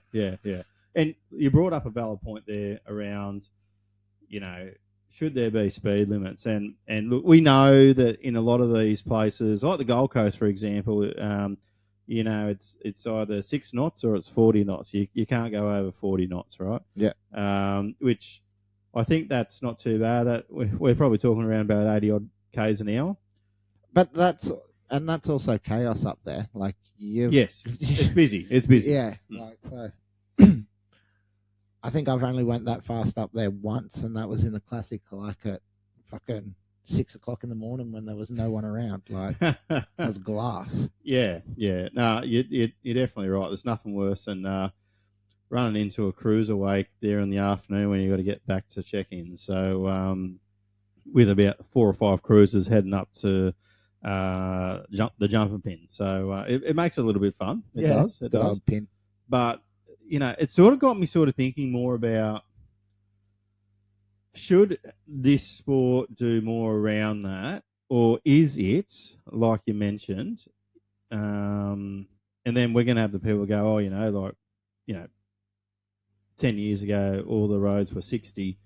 And you brought up a valid point there around, should there be speed limits? And look, we know that in a lot of these places, like the Gold Coast, for example, it's either 6 knots or it's 40 knots. You can't go over 40 knots, right? Yeah. Which I think that's not too bad. That we're probably talking around about 80 odd k's an hour. But that's also chaos up there. Like yes, it's busy. It's busy. Yeah. Like so. I think I've only went that fast up there once, and that was in the Classic, like at fucking 6 o'clock in the morning when there was no one around. Like it was glass. Yeah. No, you're definitely right. There's nothing worse than running into a cruiser wake there in the afternoon when you got to get back to check-in. So with about 4 or 5 cruisers heading up to the jumping pin, so it makes it a little bit fun. It does. It does. Pin. But it sort of got me sort of thinking more about, should this sport do more around that, or is it, like you mentioned, and then we're going to have the people go, 10 years ago, all the roads were 60,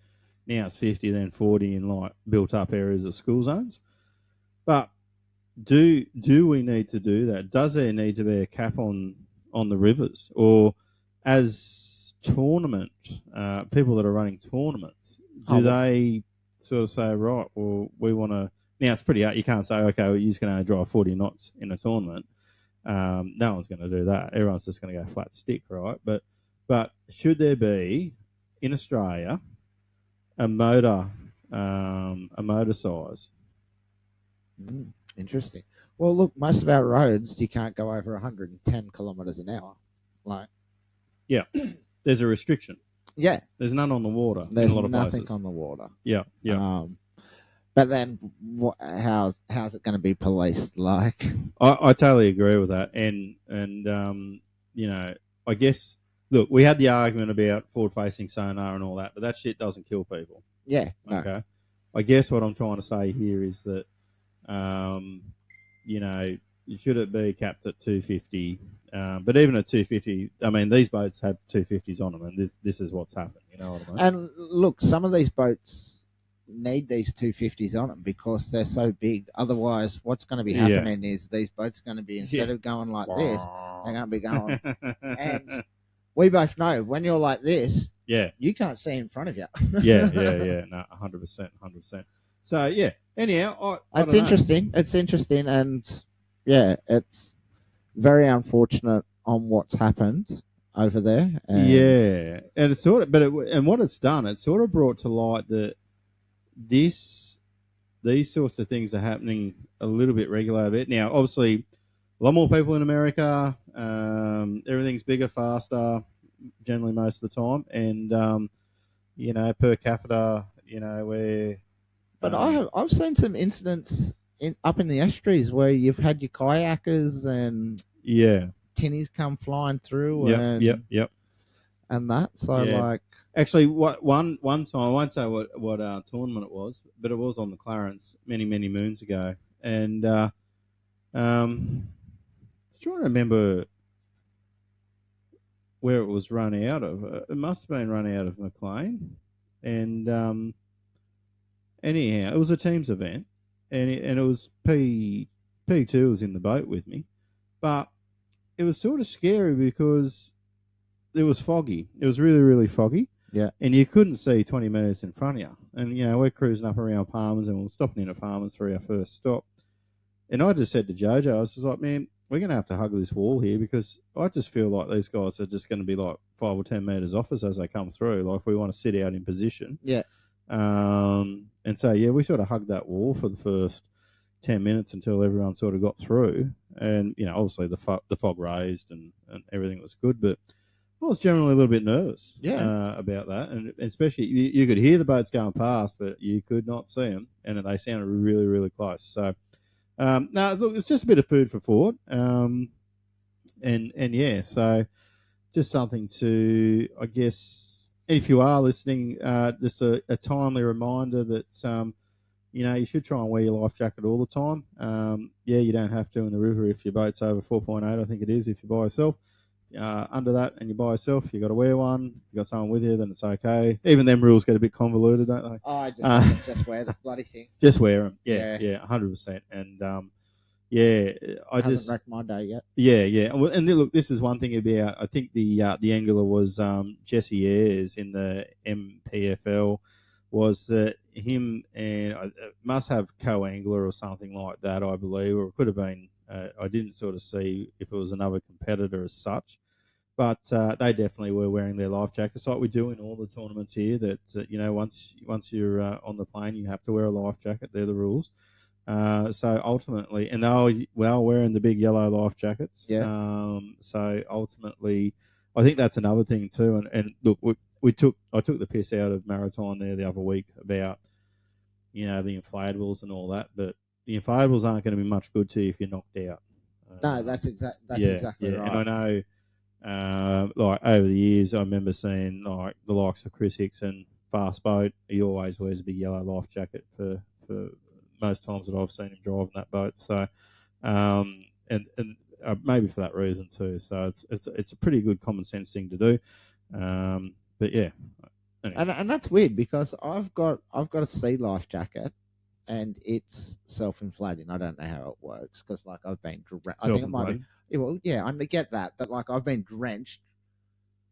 now it's 50, then 40 in like built up areas of school zones. But do we need to do that? Does there need to be a cap on the rivers, or as tournament people that are running tournaments, they sort of say, right, well, we want to, now it's pretty hard. You can't say, okay, well, you're just going to drive 40 knots in a tournament. No one's going to do that. Everyone's just going to go flat stick, right? But should there be in Australia a motor size? Interesting. Well, look, most of our roads you can't go over 110 kilometers an hour. Like, yeah, there's a restriction. Yeah, there's none on the water. There's in a lot of nothing places. on the water. Yeah. But then, how's it going to be policed? Like, I totally agree with that, and I guess, look, we had the argument about forward-facing sonar and all that, but that shit doesn't kill people. Yeah. No. Okay. I guess what I'm trying to say here is that, should it be capped at 250? But even at 250, I mean, these boats have 250s on them, and this is what's happened. You know what I mean? And look, some of these boats need these 250s on them because they're so big. Otherwise, what's going to be happening is these boats are going to be, instead of going like this, they're going to be going. And we both know when you're like this, you can't see in front of you. Yeah. No, 100%. So yeah. Anyhow, it's interesting. It's interesting, and it's very unfortunate on what's happened over there. And it's sort of, and what it's done, it's sort of brought to light that these sorts of things are happening a little bit regular. Now, obviously, a lot more people in America. Everything's bigger, faster, generally most of the time, and per capita, where. But I've seen some incidents up in the estuaries where you've had your kayakers and tinnies come flying through Yep. and that. So Yeah. like, Actually, one time I won't say what tournament it was, but it was on the Clarence many moons ago, and I was trying to remember where it was run out of. It must have been run out of McLean, and anyhow, it was a teams event, and it was P2 was in the boat with me, but it was sort of scary because it was foggy. It was really foggy. Yeah. And you couldn't see 20 metres in front of you. And, we're cruising up around Palmer's and we're stopping in at Palmer's for our first stop. And I just said to Jojo, I was just like, man, we're going to have to hug this wall here because I just feel like these guys are just going to be like 5 or 10 metres off us as they come through. Like, we want to sit out in position. Yeah. And so, we sort of hugged that wall for the first 10 minutes until everyone sort of got through. And, obviously the fog raised and everything was good. But I was generally a little bit nervous about that. And especially you could hear the boats going past, but you could not see them. And they sounded really close. So, no, look, it's just a bit of food for thought. So just something to, I guess, if you are listening, just a timely reminder that, you should try and wear your life jacket all the time. You don't have to in the river if your boat's over 4.8, I think it is, if you're by yourself. Under that and you're by yourself, you got to wear one. You got someone with you, then it's okay. Even them rules get a bit convoluted, don't they? I just wear the bloody thing. Just wear them. Yeah, 100%. And I hasn't wrecked my day yet. Yeah. And look, this is one thing about. I think the angler was Jesse Ayres in the MPFL. Was that him and must have co-angler or something like that, I believe, or it could have been. I didn't sort of see if it was another competitor as such, but they definitely were wearing their life jackets like we do in all the tournaments here. That once you're on the plane, you have to wear a life jacket. They're the rules. So ultimately, and they were wearing the big yellow life jackets. Yeah. So ultimately, I think that's another thing too. And look, I took the piss out of Maritime there the other week about the inflatables and all that, but the inflatables aren't going to be much good to you if you're knocked out. No, that's exactly right. And I know, like over the years, I remember seeing like the likes of Chris Hickson, fast boat. He always wears a big yellow life jacket for most times that I've seen him driving that boat. So, and maybe for that reason too. So it's a pretty good common sense thing to do. But yeah, anyway. And that's weird because I've got a sea life jacket. And it's self-inflating. I don't know how it works because, like, I've been drenched. I think it might be. Well, yeah, I get that, but like, I've been drenched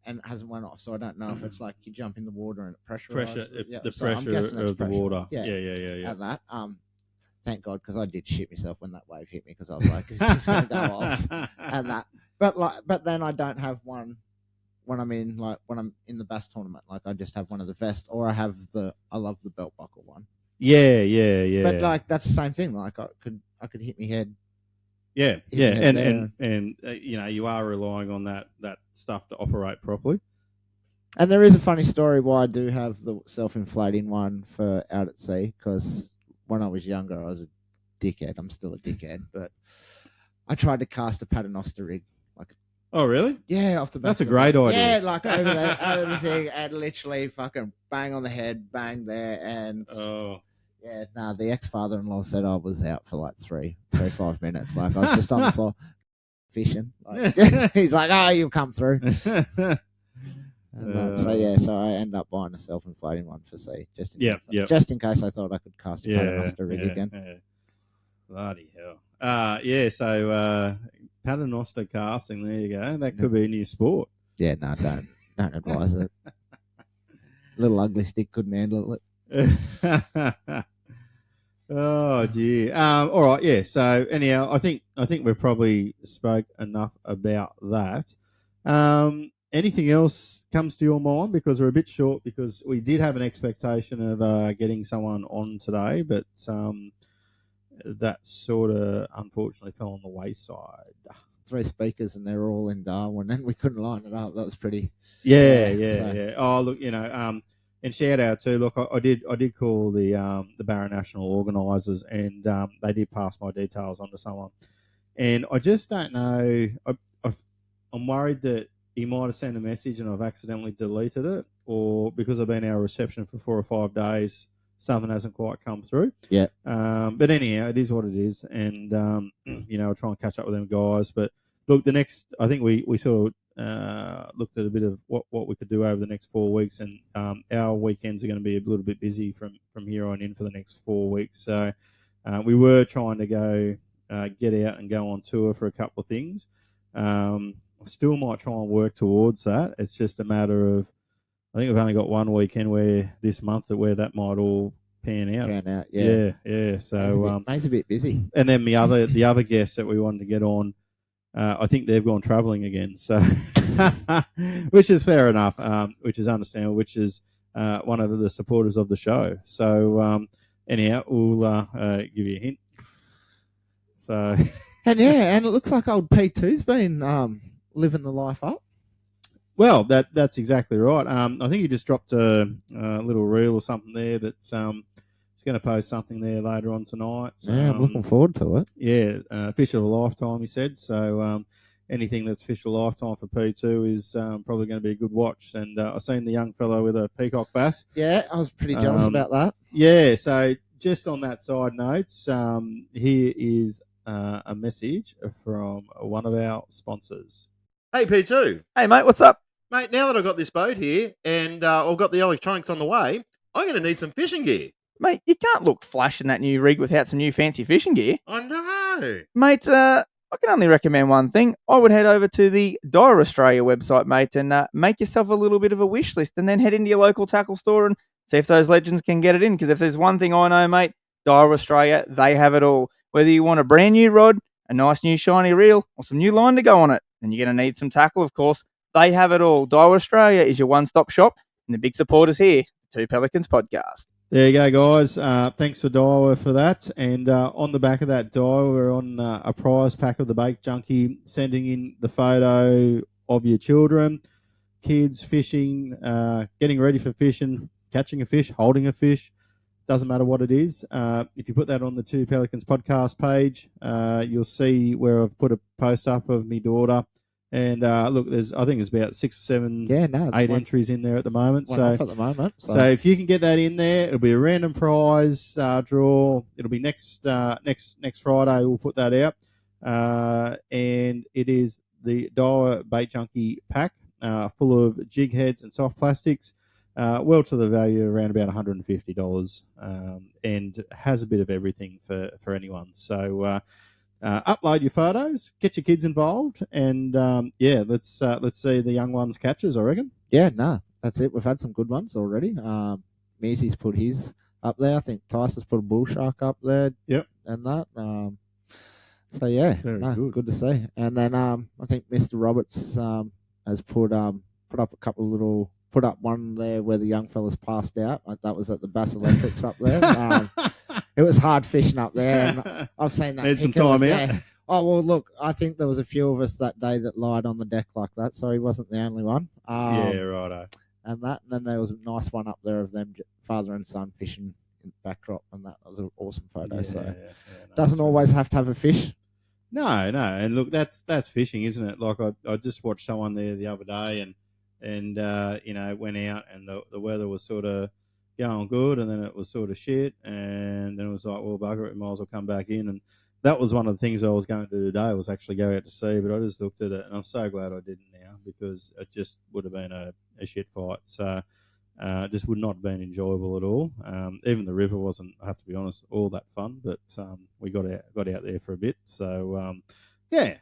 and it hasn't went off, so I don't know if it's like you jump in the water and it pressurizes. The pressure of the water. Yeah. At that. Thank God, because I did shit myself when that wave hit me because I was like, it's just going to go off and that. But then I don't have one when I'm in the bass tournament. Like, I just have one of the vest, or I love the belt buckle one. Yeah. But like that's the same thing. Like I could hit my head. Yeah. And you are relying on that stuff to operate properly. And there is a funny story why I do have the self-inflating one for out at sea because when I was younger I was a dickhead. I'm still a dickhead, but I tried to cast a paternoster rig. Oh really? Yeah, off the back. That's a great idea. Yeah, like over the thing, and literally fucking bang on the head, bang there, and the ex-father-in-law said I was out for like 5 minutes. Like I was just on the floor fishing. Like, he's like, "Oh, you'll come through." So I end up buying a self-inflating one for sea, just in case I thought I could cast a paternoster rig again. Yeah. Bloody hell. So paternoster casting, there you go. That could be a new sport. Yeah, no, don't advise it. Little ugly stick couldn't handle it. Oh dear. All right, yeah. So anyhow, I think we've probably spoke enough about that. Anything else comes to your mind? Because we're a bit short because we did have an expectation of getting someone on today, but that sort of unfortunately fell on the wayside. 3 speakers and they're all in Darwin and we couldn't line it up. That was pretty. Yeah. Oh, look, and shout out too. Look, I did call the Barra National organisers and they did pass my details on to someone, and I just don't know. I'm worried that he might have sent a message and I've accidentally deleted it, or because I've been out of reception for 4 or 5 days, something hasn't quite come through. Yeah. But anyhow, it is what it is, and I'll try and catch up with them guys. But look, I think we sort of looked at a bit of what we could do over the next 4 weeks, and our weekends are going to be a little bit busy from here on in for the next 4 weeks. So we were trying to go get out and go on tour for a couple of things. Still might try and work towards that. It's just a matter of, I think we've only got one weekend this month where that might all pan out. Yeah. So Mate's a bit busy. And then the other guests that we wanted to get on, I think they've gone travelling again. So, which is fair enough, which is understandable, which is one of the supporters of the show. So anyhow, we'll give you a hint. So. And and it looks like old P2's been living the life up. Well, that's exactly right. I think he just dropped a little reel or something there that's he's going to post something there later on tonight. So, yeah, I'm looking forward to it. Yeah, fish of a lifetime, he said. So anything that's fish of a lifetime for P2 is probably going to be a good watch. And I've seen the young fellow with a peacock bass. Yeah, I was pretty jealous about that. Yeah, so just on that side notes, here is a message from one of our sponsors. Hey, P2. Hey, mate, what's up? Mate, now that I've got this boat here and I've got the electronics on the way, I'm going to need some fishing gear. Mate, you can't look flash in that new rig without some new fancy fishing gear. I know. Mate, I can only recommend one thing. I would head over to the Dire Australia website, mate, and make yourself a little bit of a wish list and then head into your local tackle store and see if those legends can get it in. Because if there's one thing I know, mate, Dire Australia, they have it all. Whether you want a brand new rod, a nice new shiny reel, or some new line to go on it, then you're going to need some tackle, of course. They have it all. Dire Australia is your one-stop shop, and the big supporters here, the Two Pelicans Podcast. There you go, guys. Thanks for Daiwa for that. And on the back of that Daiwa, we're on a prize pack of the Bake Junkie, sending in the photo of your children, kids fishing, getting ready for fishing, catching a fish, holding a fish. Doesn't matter what it is. If you put that on the Two Pelicans podcast page, you'll see where I've put a post up of my daughter. And look, I think there's about 6 or 7, 8 entries in there at the moment. One off at the moment. So if you can get that in there, it'll be a random prize draw. It'll be next Friday. We'll put that out, and it is the Daiwa Bait Junkie pack, full of jig heads and soft plastics. Well to the value around about $150, and has a bit of everything for anyone. So upload your photos, get your kids involved, and let's see the young ones catches, I reckon. Yeah, that's it. We've had some good ones already. Meesy's put his up there. I think Tyson's put a bull shark up there. Yep. And that. So yeah, good to see. And then I think Mr. Roberts has put up one there where the young fella's passed out. That was at the Bass Electrics up there. It was hard fishing up there, and I've seen that. Need some time out. Yeah. Oh, well, look, I think there was a few of us that day that lied on the deck like that, so he wasn't the only one. Yeah, righto. And then there was a nice one up there of them, father and son, fishing in the backdrop, and that was an awesome photo. Doesn't always have to have a fish. No, and look, that's fishing, isn't it? Like I just watched someone there the other day, and went out, and the weather was sort of going good, and then it was sort of shit, and then it was like, well, bugger it, might as well come back in. And that was one of the things I was going to do today, was actually go out to sea, but I just looked at it, and I'm so glad I didn't now, because it just would have been a shit fight. So just would not have been enjoyable at all. Even the river wasn't, I have to be honest, all that fun, but we got out there for a bit. So I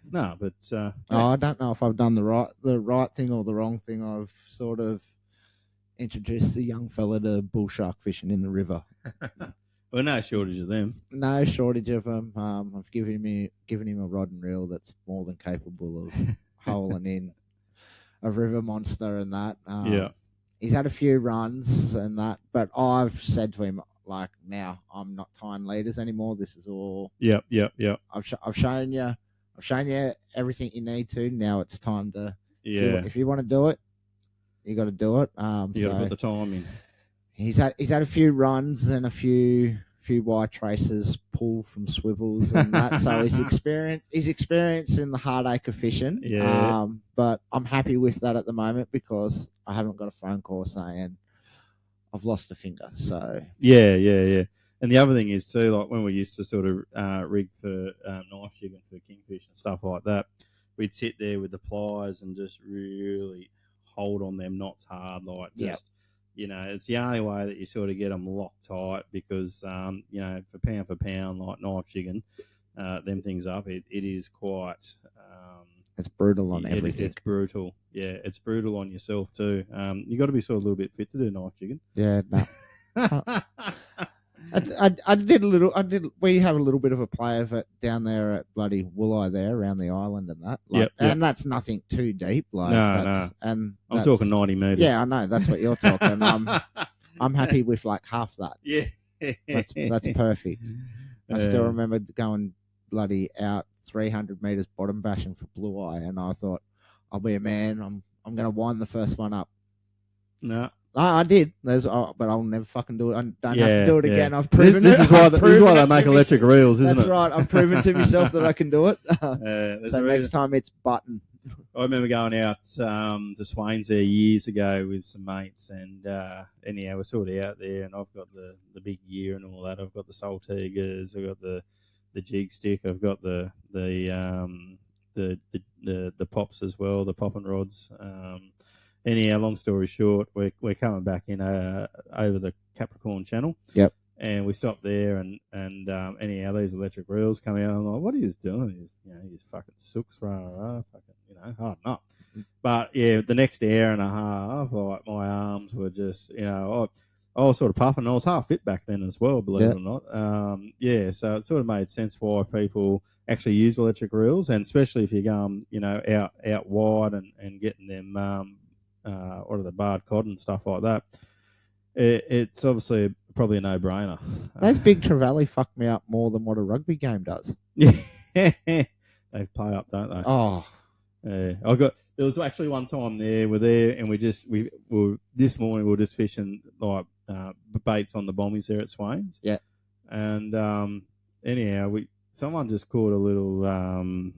don't know if I've done the right thing or the wrong thing. I've sort of introduced the young fella to bull shark fishing in the river. Well, no shortage of them. No shortage of them. I've given him a rod and reel that's more than capable of holing in a river monster and that. He's had a few runs and that, but I've said to him, like, now I'm not tying leaders anymore. This is all. Yep. I've shown you everything you need to. Now it's time to. Yeah. If you want to do it, you got to do it. You got to put the time in. He's had a few runs and a few few wire traces, pull from swivels and that. So he's experienced in the heartache of fishing. Yeah. But I'm happy with that at the moment because I haven't got a phone call saying I've lost a finger. So Yeah. And the other thing is too, like when we used to sort of rig for knife jigging for kingfish and stuff like that, we'd sit there with the pliers and just really hold on them knots hard, like just. You know, it's the only way that you sort of get them locked tight because, you know, for pound, like knife jigging, them things up, it is quite... it's brutal on everything. It's brutal. Yeah, it's brutal on yourself too. You got to be sort of a little bit fit to do knife jigging. Yeah, no. I did a little. We have a little bit of a play of it down there at bloody Wooleye there around the island and that. Like, Yep. And that's nothing too deep. Like, No. And I'm talking 90 metres. Yeah, I know. That's what you're talking. I'm happy with like half that. Yeah. That's perfect. I still remember going bloody out 300 metres bottom bashing for blue eye, and I thought, I'll be a man. I'm going to wind the first one up. No. I did, but I'll never fucking do it. I don't have to do it again. I've proven this it. Is why they make electric reels, isn't That's it? right. I've proven to myself that I can do it. There's So next time it's button. I remember going out to Swains there years ago with some mates, and anyhow, we're sort of out there, and I've got the big gear and all that. I've got the Saltigers, I've got the jig stick, I've got the pops as well, the popping rods. Anyhow, long story short, we're coming back in over the Capricorn Channel. Yep. And we stopped there, and anyhow, these electric reels come out. I'm like, what he's doing? He's fucking sooks, fucking, harden up. But yeah, the next hour and a half, like my arms were just, I was sort of puffing. I was half fit back then as well, believe it or not. So it sort of made sense why people actually use electric reels, and especially if you're going, out wide and getting them, what are the barred cod and stuff like that. It's obviously probably a no-brainer. Those big trevally fuck me up more than what a rugby game does. Yeah, they play up, don't they? Oh, there was actually one time we're there, and we were this morning we were just fishing like baits on the bombies there at Swains. Yeah, and anyhow, someone just caught a little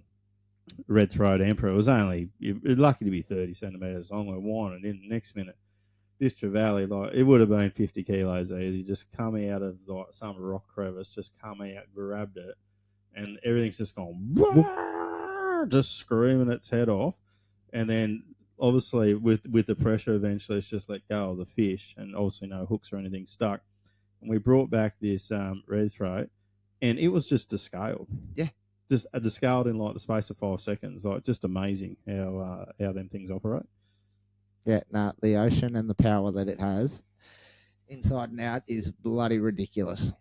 red throat emperor. It was only lucky to be 30 centimeters long. We're winding in the next minute. This trevally, like it would have been 50 kilos easy. Just come out of like some rock crevice, just come out, grabbed it, and everything's just gone, just screaming its head off. And then obviously with the pressure, eventually it's just let go of the fish, and obviously no hooks or anything stuck. And we brought back this red throat, and it was just descaled. Yeah. Just descaled in like the space of 5 seconds. Like just amazing how them things operate. Yeah, the ocean and the power that it has inside and out is bloody ridiculous.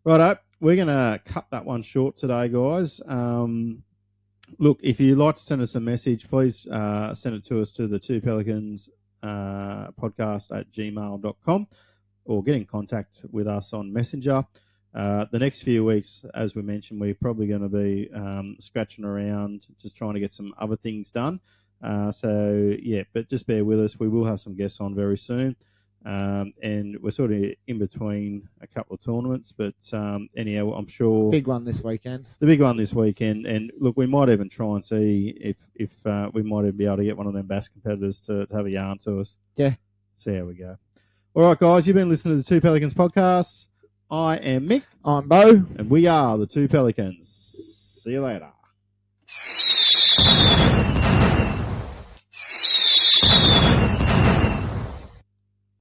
Righto, we're going to cut that one short today, guys. Look, if you'd like to send us a message, please send it to us to the Two Pelicans podcast at gmail.com, or get in contact with us on Messenger. The next few weeks, as we mentioned, we're probably going to be scratching around, just trying to get some other things done. But just bear with us. We will have some guests on very soon. And we're sort of in between a couple of tournaments, but anyhow, I'm sure Big one this weekend. The big one this weekend, and look, we might even try and see if we might even be able to get one of them bass competitors to have a yarn to us. Yeah. See how we go. All right, guys, you've been listening to the Two Pelicans podcast. I am Mick. I'm Bo. And we are the Two Pelicans. See you later.